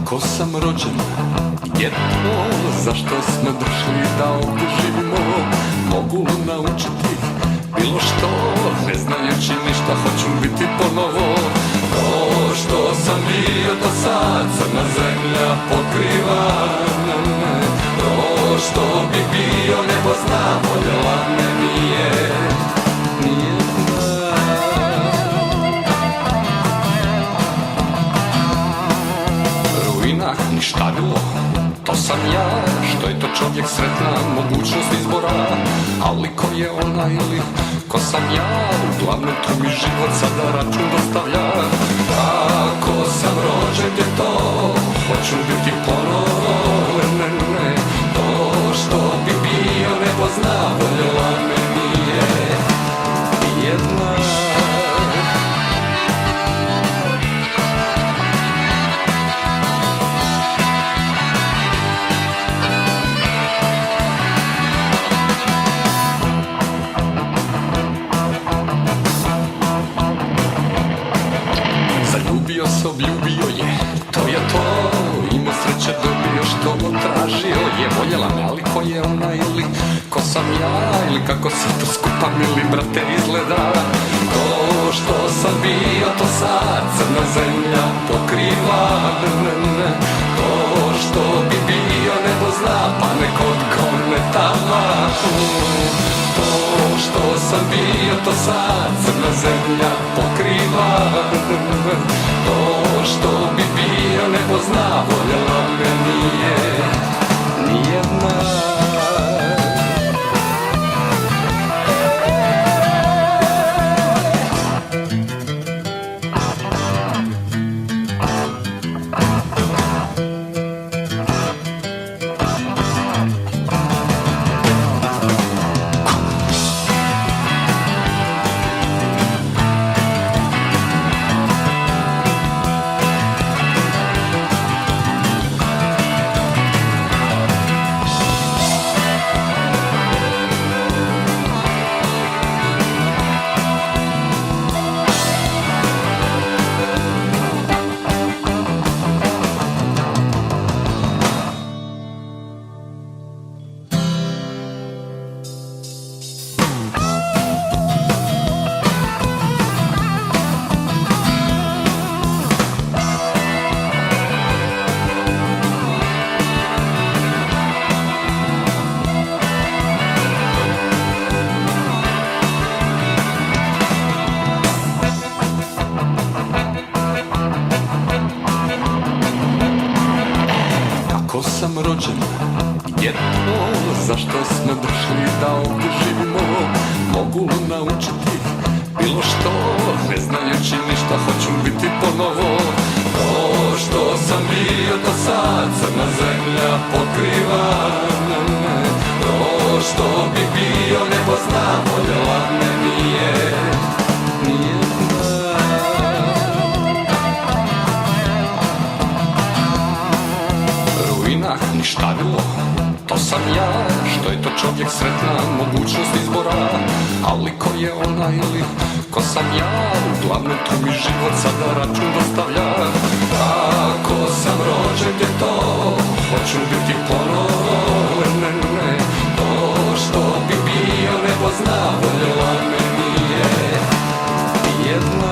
Kako sam rođen, gdje to, zašto smo došli da ovdje živimo? Mogu naučiti bilo što, ne znajući ništa, hoću biti ponovo. To što sam bio do sad, crna zemlja pokriva. To što bi bio nebo zna, voljela me nije. Ništa bilo, to sam ja, što je to čovjek sretna, mogućnost izbora. Ali ko je ona ili ko sam ja, uglavnom tu mi život sada račun dostavlja. Kako sam rođen je to, hoću biti ponovo, ne. To što bi bio nebo zna, voljela me nije jedna. Ljubio je, to je to, imao sreće, dobio što mu tražio je. Voljela me, ali ko je ona ili ko sam ja, ili kako se to skupa mili brate izgleda. To što sam bio, to sad crna zemlja pokriva. To što bi bio nebo zna, pa nek odgone tama. To što sam bio, to sad crna zemlja pokriva. To što bi bio nebo zna, voljela me nije nijedna. Kako sam rođen, gdje to, zašto smo došli da ovdje živimo? Mogu naučiti bilo što, ne znajući ništa, hoću biti ponovo. To što sam bio do sad, crna zemlja pokriva. To što bi bio nebo zna, voljela me nije nijedna. Ništa bilo, to sam ja, što je to čovjek sretna, mogućnost izbora. Ali ko je ona ili ko sam ja, uglavnom tu mi život sada račun dostavlja. Kako sam rođen je to, hoću biti ponovo, ne. To što bi bio nebo zna, voljela me nije jedna.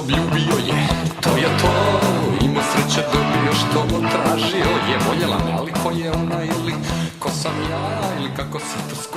Ljubio je, to je to, imao sreće, dobio što mu tražio je. Voljela me, ali ko je ona ili ko sam ja, ili kako se to skupa